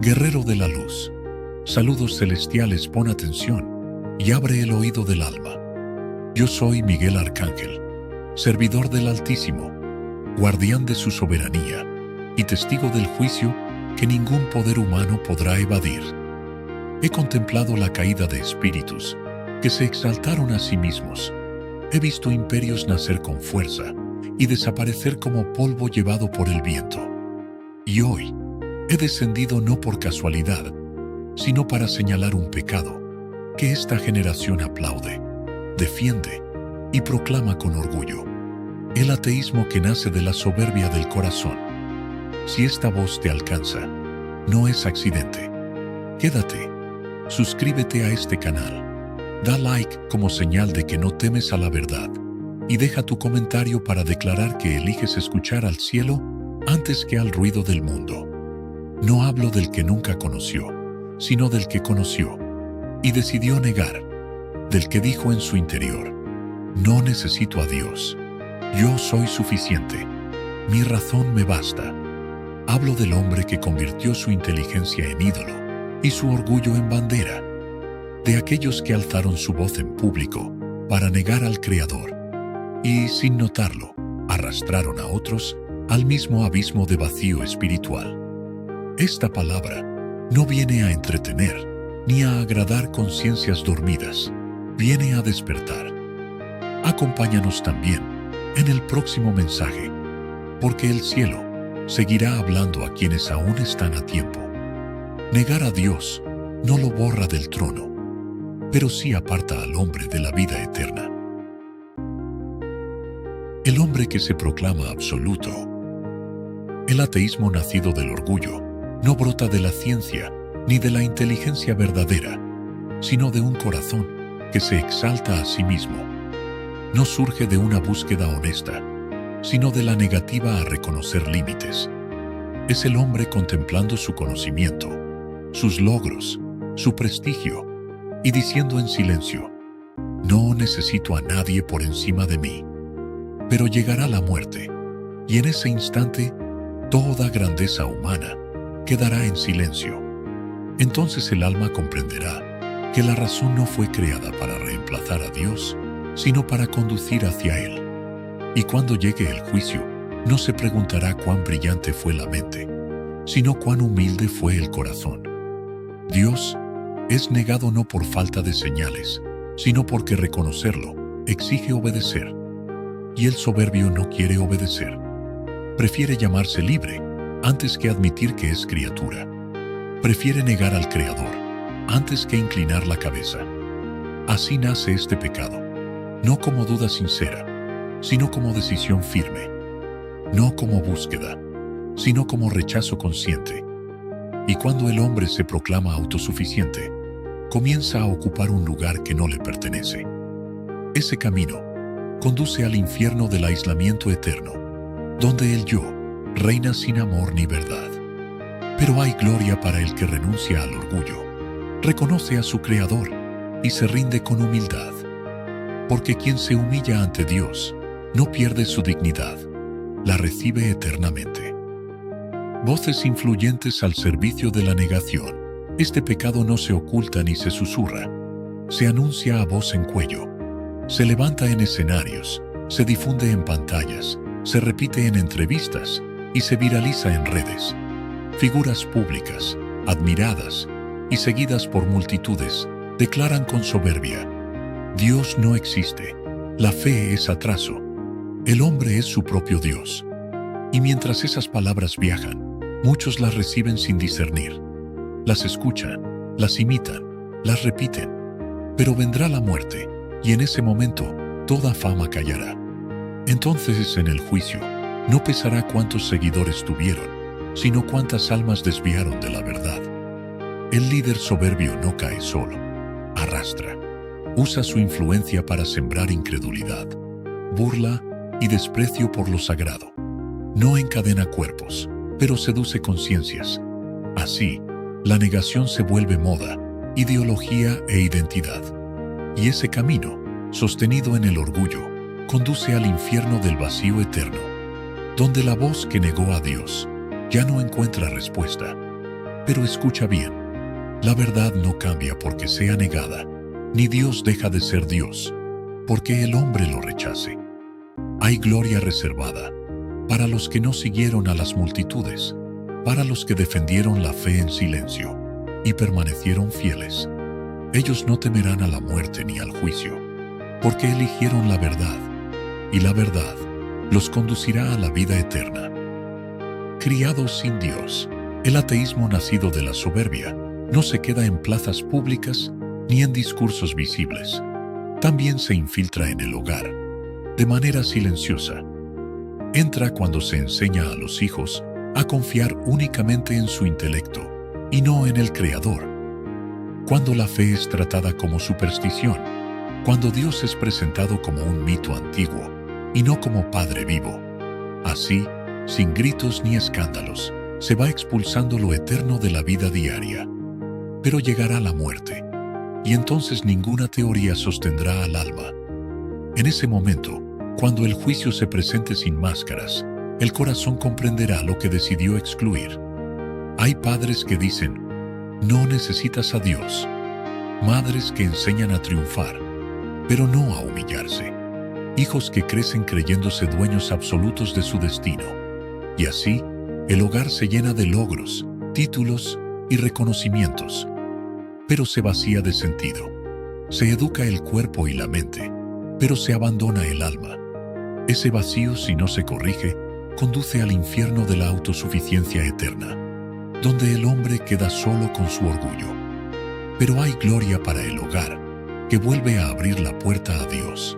Guerrero de la luz, saludos celestiales, pon atención y abre el oído del alma. Yo soy Miguel Arcángel, servidor del Altísimo, guardián de su soberanía y testigo del juicio que ningún poder humano podrá evadir. He contemplado la caída de espíritus que se exaltaron a sí mismos. He visto imperios nacer con fuerza y desaparecer como polvo llevado por el viento. Y hoy he descendido no por casualidad, sino para señalar un pecado que esta generación aplaude, defiende y proclama con orgullo: el ateísmo que nace de la soberbia del corazón. Si esta voz te alcanza, no es accidente. Quédate, suscríbete a este canal, da like como señal de que no temes a la verdad y deja tu comentario para declarar que eliges escuchar al cielo antes que al ruido del mundo. No hablo del que nunca conoció, sino del que conoció y decidió negar, del que dijo en su interior: no necesito a Dios, yo soy suficiente, mi razón me basta. Hablo del hombre que convirtió su inteligencia en ídolo y su orgullo en bandera, de aquellos que alzaron su voz en público para negar al Creador y, sin notarlo, arrastraron a otros al mismo abismo de vacío espiritual. Esta palabra no viene a entretener ni a agradar conciencias dormidas, viene a despertar. Acompáñanos también en el próximo mensaje, porque el cielo seguirá hablando a quienes aún están a tiempo. Negar a Dios no lo borra del trono, pero sí aparta al hombre de la vida eterna. El hombre que se proclama absoluto. El ateísmo nacido del orgullo no brota de la ciencia ni de la inteligencia verdadera, sino de un corazón que se exalta a sí mismo. No surge de una búsqueda honesta, sino de la negativa a reconocer límites. Es el hombre contemplando su conocimiento, sus logros, su prestigio, y diciendo en silencio: no necesito a nadie por encima de mí. Pero llegará la muerte, y en ese instante toda grandeza humana quedará en silencio. Entonces el alma comprenderá que la razón no fue creada para reemplazar a Dios, sino para conducir hacia Él. Y cuando llegue el juicio, no se preguntará cuán brillante fue la mente, sino cuán humilde fue el corazón. Dios es negado no por falta de señales, sino porque reconocerlo exige obedecer. Y el soberbio no quiere obedecer. Prefiere llamarse libre antes que admitir que es criatura. Prefiere negar al Creador antes que inclinar la cabeza. Así nace este pecado, no como duda sincera, sino como decisión firme, no como búsqueda, sino como rechazo consciente. Y cuando el hombre se proclama autosuficiente, comienza a ocupar un lugar que no le pertenece. Ese camino conduce al infierno del aislamiento eterno, donde el yo reina sin amor ni verdad. Pero hay gloria para el que renuncia al orgullo, reconoce a su Creador y se rinde con humildad. Porque quien se humilla ante Dios no pierde su dignidad, la recibe eternamente. Voces influyentes al servicio de la negación. Este pecado no se oculta ni se susurra, se anuncia a voz en cuello, se levanta en escenarios, se difunde en pantallas, se repite en entrevistas y se viraliza en redes. Figuras públicas, admiradas y seguidas por multitudes, declaran con soberbia: Dios no existe, la fe es atraso, el hombre es su propio Dios. Y mientras esas palabras viajan, muchos las reciben sin discernir. Las escuchan, las imitan, las repiten. Pero vendrá la muerte, y en ese momento toda fama callará. Entonces en el juicio no pesará cuántos seguidores tuvieron, sino cuántas almas desviaron de la verdad. El líder soberbio no cae solo, arrastra. Usa su influencia para sembrar incredulidad, burla y desprecio por lo sagrado. No encadena cuerpos, pero seduce conciencias. Así, la negación se vuelve moda, ideología e identidad. Y ese camino, sostenido en el orgullo, conduce al infierno del vacío eterno, donde la voz que negó a Dios ya no encuentra respuesta. Pero escucha bien, la verdad no cambia porque sea negada, ni Dios deja de ser Dios, porque el hombre lo rechace. Hay gloria reservada para los que no siguieron a las multitudes, para los que defendieron la fe en silencio y permanecieron fieles. Ellos no temerán a la muerte ni al juicio, porque eligieron la verdad, y la verdad los conducirá a la vida eterna. Criados sin Dios, el ateísmo nacido de la soberbia no se queda en plazas públicas ni en discursos visibles. También se infiltra en el hogar, de manera silenciosa. Entra cuando se enseña a los hijos a confiar únicamente en su intelecto y no en el Creador. Cuando la fe es tratada como superstición, cuando Dios es presentado como un mito antiguo y no como Padre vivo. Así, sin gritos ni escándalos, se va expulsando lo eterno de la vida diaria. Pero llegará la muerte, y entonces ninguna teoría sostendrá al alma. En ese momento, cuando el juicio se presente sin máscaras, el corazón comprenderá lo que decidió excluir. Hay padres que dicen, no necesitas a Dios. Madres que enseñan a triunfar, pero no a humillarse. Hijos que crecen creyéndose dueños absolutos de su destino. Y así, el hogar se llena de logros, títulos y reconocimientos, pero se vacía de sentido. Se educa el cuerpo y la mente, pero se abandona el alma. Ese vacío, si no se corrige, conduce al infierno de la autosuficiencia eterna, donde el hombre queda solo con su orgullo. Pero hay gloria para el hogar, que vuelve a abrir la puerta a Dios,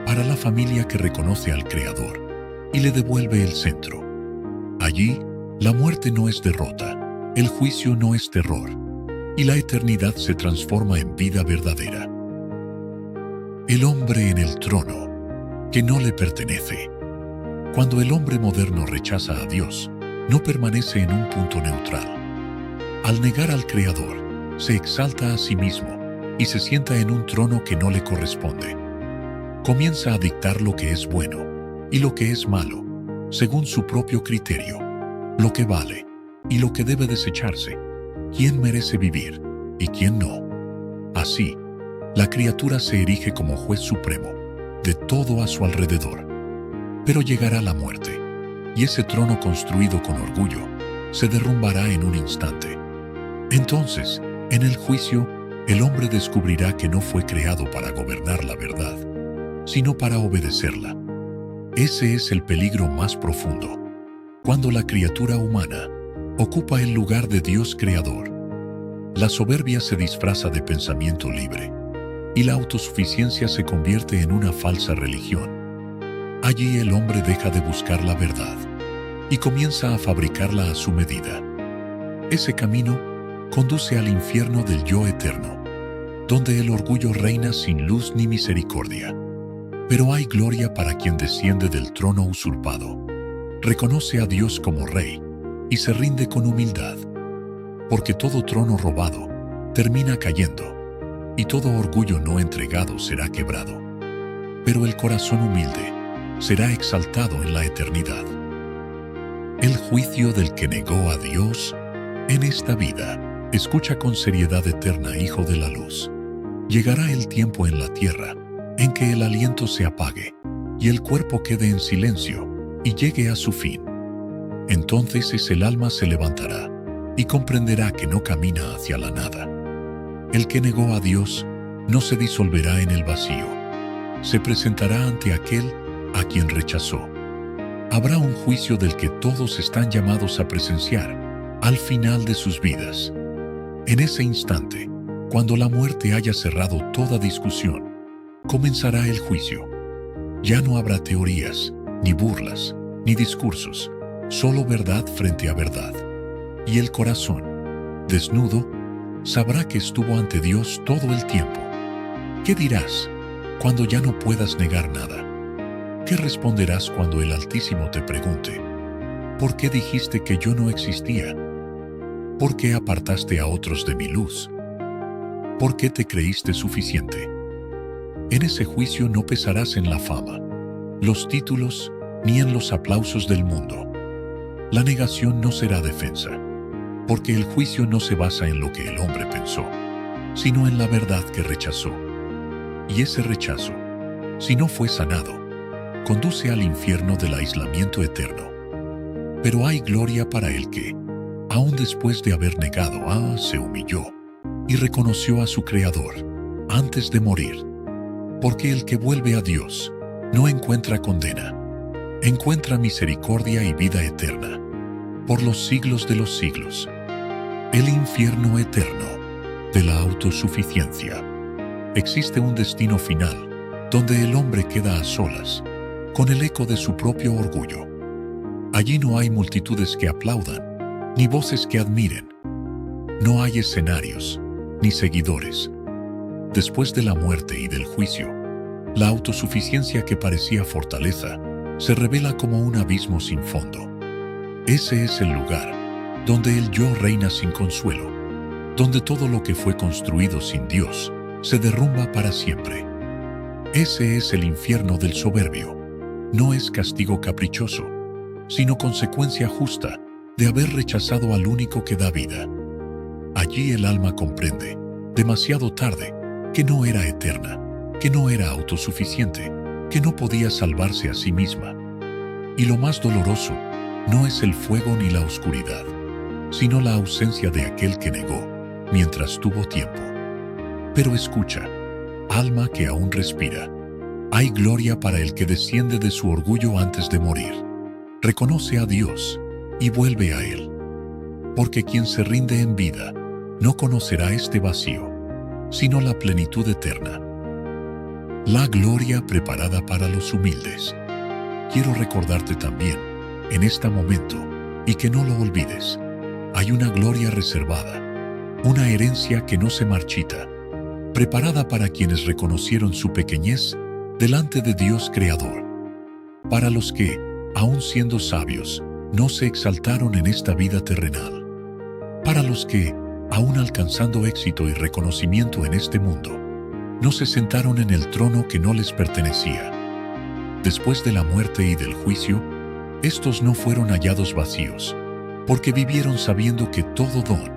para la familia que reconoce al Creador y le devuelve el centro. Allí, la muerte no es derrota, el juicio no es terror, y la eternidad se transforma en vida verdadera. El hombre en el trono, que no le pertenece. Cuando el hombre moderno rechaza a Dios, no permanece en un punto neutral. Al negar al Creador, se exalta a sí mismo y se sienta en un trono que no le corresponde. Comienza a dictar lo que es bueno y lo que es malo, según su propio criterio, lo que vale y lo que debe desecharse, quién merece vivir y quién no. Así, la criatura se erige como juez supremo de todo a su alrededor. Pero llegará la muerte, y ese trono construido con orgullo se derrumbará en un instante. Entonces, en el juicio, el hombre descubrirá que no fue creado para gobernar la verdad, sino para obedecerla. Ese es el peligro más profundo, cuando la criatura humana ocupa el lugar de Dios creador. La soberbia se disfraza de pensamiento libre, y la autosuficiencia se convierte en una falsa religión. Allí el hombre deja de buscar la verdad y comienza a fabricarla a su medida. Ese camino conduce al infierno del yo eterno, donde el orgullo reina sin luz ni misericordia. Pero hay gloria para quien desciende del trono usurpado, reconoce a Dios como Rey y se rinde con humildad, porque todo trono robado termina cayendo y todo orgullo no entregado será quebrado. Pero el corazón humilde será exaltado en la eternidad. El juicio del que negó a Dios en esta vida. Escucha con seriedad eterna, hijo de la luz. Llegará el tiempo en la tierra en que el aliento se apague y el cuerpo quede en silencio y llegue a su fin. Entonces el alma se levantará y comprenderá que no camina hacia la nada. El que negó a Dios no se disolverá en el vacío. Se presentará ante aquel a quien rechazó. Habrá un juicio del que todos están llamados a presenciar al final de sus vidas. En ese instante, cuando la muerte haya cerrado toda discusión, comenzará el juicio. Ya no habrá teorías, ni burlas, ni discursos, solo verdad frente a verdad. Y el corazón, desnudo, sabrá que estuvo ante Dios todo el tiempo. ¿Qué dirás cuando ya no puedas negar nada? ¿Qué responderás cuando el Altísimo te pregunte: ¿por qué dijiste que yo no existía? ¿Por qué apartaste a otros de mi luz? ¿Por qué te creíste suficiente? En ese juicio no pesarás en la fama, los títulos, ni en los aplausos del mundo. La negación no será defensa. porque el juicio no se basa en lo que el hombre pensó, sino en la verdad que rechazó. Y ese rechazo, si no fue sanado, conduce al infierno del aislamiento eterno. Pero hay gloria para el que, aun después de haber negado se humilló y reconoció a su Creador antes de morir. Porque el que vuelve a Dios no encuentra condena, encuentra misericordia y vida eterna, por los siglos de los siglos. El infierno eterno de la autosuficiencia. Existe un destino final donde el hombre queda a solas con el eco de su propio orgullo. Allí no hay multitudes que aplaudan, ni voces que admiren. No hay escenarios, ni seguidores. Después de la muerte y del juicio, la autosuficiencia que parecía fortaleza se revela como un abismo sin fondo. Ese es el lugar donde el yo reina sin consuelo, donde todo lo que fue construido sin Dios se derrumba para siempre. Ese es el infierno del soberbio. No es castigo caprichoso, sino consecuencia justa de haber rechazado al único que da vida. Allí el alma comprende, demasiado tarde, que no era eterna, que no era autosuficiente, que no podía salvarse a sí misma. Y lo más doloroso no es el fuego ni la oscuridad, sino la ausencia de aquel que negó mientras tuvo tiempo. Pero escucha, alma que aún respira, hay gloria para el que desciende de su orgullo antes de morir, reconoce a Dios y vuelve a Él. Porque quien se rinde en vida no conocerá este vacío, sino la plenitud eterna. La gloria preparada para los humildes. Quiero recordarte también, en este momento, y que no lo olvides, hay una gloria reservada, una herencia que no se marchita, preparada para quienes reconocieron su pequeñez delante de Dios Creador, para los que, aun siendo sabios, no se exaltaron en esta vida terrenal, para los que, aun alcanzando éxito y reconocimiento en este mundo, no se sentaron en el trono que no les pertenecía. Después de la muerte y del juicio, estos no fueron hallados vacíos, porque vivieron sabiendo que todo don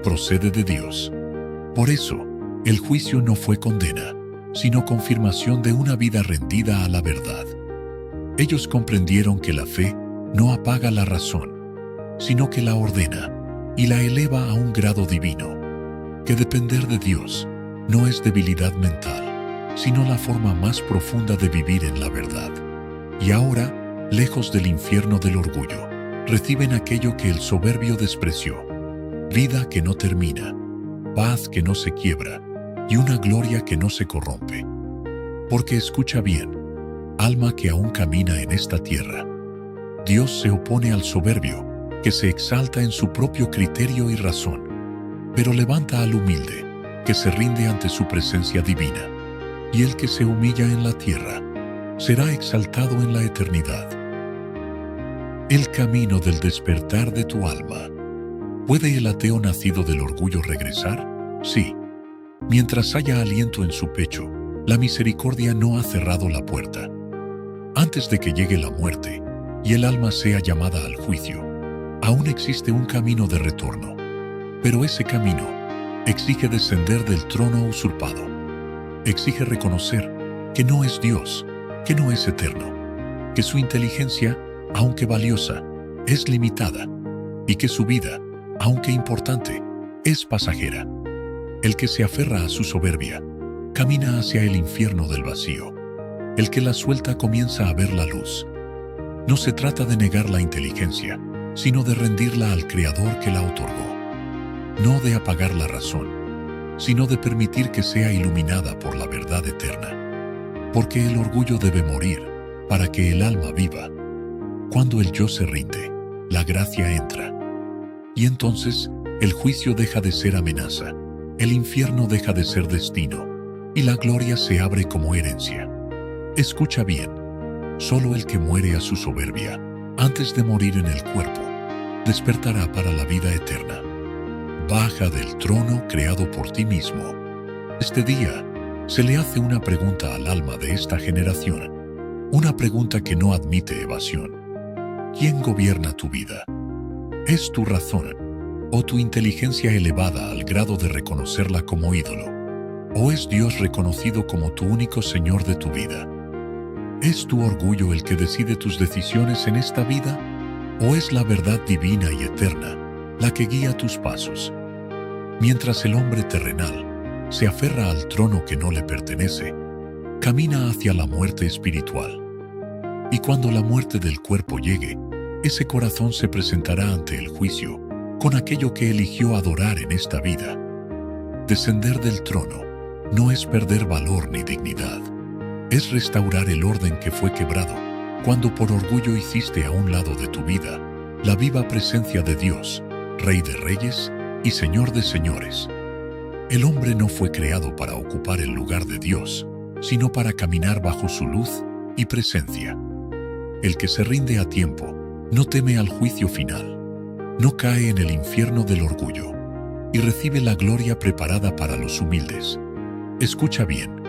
procede de Dios. Por eso, el juicio no fue condena, sino confirmación de una vida rendida a la verdad. Ellos comprendieron que la fe no apaga la razón, sino que la ordena y la eleva a un grado divino, que depender de Dios no es debilidad mental, sino la forma más profunda de vivir en la verdad. Y ahora, lejos del infierno del orgullo, reciben aquello que el soberbio despreció: vida que no termina, paz que no se quiebra y una gloria que no se corrompe. Porque escucha bien, alma que aún camina en esta tierra, Dios se opone al soberbio, que se exalta en su propio criterio y razón, pero levanta al humilde, que se rinde ante su presencia divina, y el que se humilla en la tierra será exaltado en la eternidad. El camino del despertar de tu alma. ¿Puede el ateo nacido del orgullo regresar? Sí. Mientras haya aliento en su pecho, la misericordia no ha cerrado la puerta. Antes de que llegue la muerte y el alma sea llamada al juicio, aún existe un camino de retorno. Pero ese camino exige descender del trono usurpado. Exige reconocer que no es Dios, que no es eterno, que su inteligencia, aunque valiosa, es limitada, y que su vida, aunque importante, es pasajera. El que se aferra a su soberbia camina hacia el infierno del vacío. El que la suelta comienza a ver la luz. No se trata de negar la inteligencia, sino de rendirla al Creador que la otorgó. No de apagar la razón, sino de permitir que sea iluminada por la verdad eterna. Porque el orgullo debe morir para que el alma viva. Cuando el yo se rinde, la gracia entra. Y entonces el juicio deja de ser amenaza, el infierno deja de ser destino, y la gloria se abre como herencia. Escucha bien, solo el que muere a su soberbia, antes de morir en el cuerpo, despertará para la vida eterna. Baja del trono creado por ti mismo. Este día se le hace una pregunta al alma de esta generación, una pregunta que no admite evasión. ¿Quién gobierna tu vida? ¿Es tu razón ¿O tu inteligencia elevada al grado de reconocerla como ídolo? ¿O es Dios reconocido como tu único Señor de tu vida? ¿Es tu orgullo el que decide tus decisiones en esta vida? ¿O es la verdad divina y eterna la que guía tus pasos? Mientras el hombre terrenal se aferra al trono que no le pertenece, camina hacia la muerte espiritual. Y cuando la muerte del cuerpo llegue, ese corazón se presentará ante el juicio con aquello que eligió adorar en esta vida. Descender del trono no es perder valor ni dignidad, es restaurar el orden que fue quebrado cuando por orgullo hiciste a un lado de tu vida la viva presencia de Dios, Rey de Reyes y Señor de Señores. El hombre no fue creado para ocupar el lugar de Dios, sino para caminar bajo su luz y presencia. El que se rinde a tiempo no teme al juicio final, no cae en el infierno del orgullo y recibe la gloria preparada para los humildes. Escucha bien,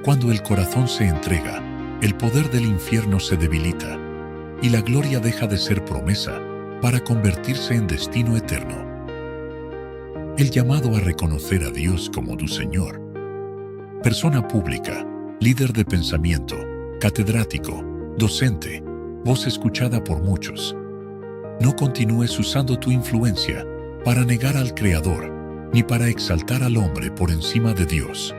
cuando el corazón se entrega, el poder del infierno se debilita y la gloria deja de ser promesa para convertirse en destino eterno. El llamado a reconocer a Dios como tu Señor. Persona pública, líder de pensamiento, catedrático, docente, voz escuchada por muchos. No continúes usando tu influencia para negar al Creador, ni para exaltar al hombre por encima de Dios.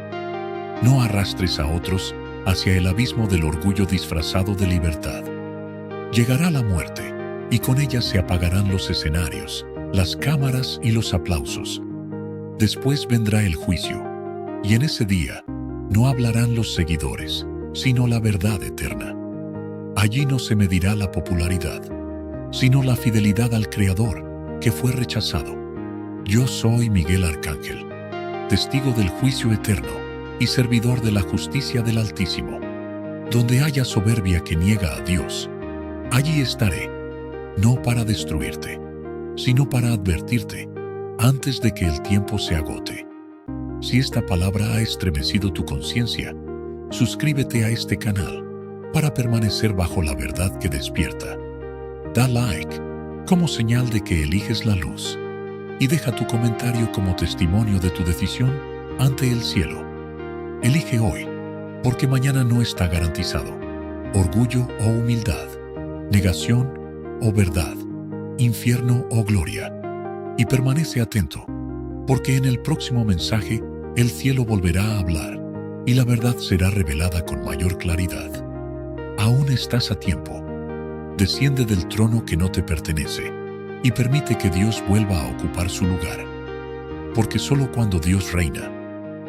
No arrastres a otros hacia el abismo del orgullo disfrazado de libertad. Llegará la muerte, y con ella se apagarán los escenarios, las cámaras y los aplausos. Después vendrá el juicio, y en ese día no hablarán los seguidores, sino la verdad eterna. Allí no se medirá la popularidad, sino la fidelidad al Creador, que fue rechazado. Yo soy Miguel Arcángel, testigo del juicio eterno y servidor de la justicia del Altísimo. Donde haya soberbia que niega a Dios, allí estaré, no para destruirte, sino para advertirte antes de que el tiempo se agote. Si esta palabra ha estremecido tu conciencia, suscríbete a este canal para permanecer bajo la verdad que despierta. Da like como señal de que eliges la luz y deja tu comentario como testimonio de tu decisión ante el cielo. Elige hoy, porque mañana no está garantizado. Orgullo o humildad, negación o verdad, infierno o gloria. Y permanece atento, porque en el próximo mensaje el cielo volverá a hablar y la verdad será revelada con mayor claridad. Aún estás a tiempo. Desciende del trono que no te pertenece y permite que Dios vuelva a ocupar su lugar. Porque solo cuando Dios reina,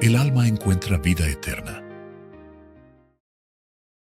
el alma encuentra vida eterna.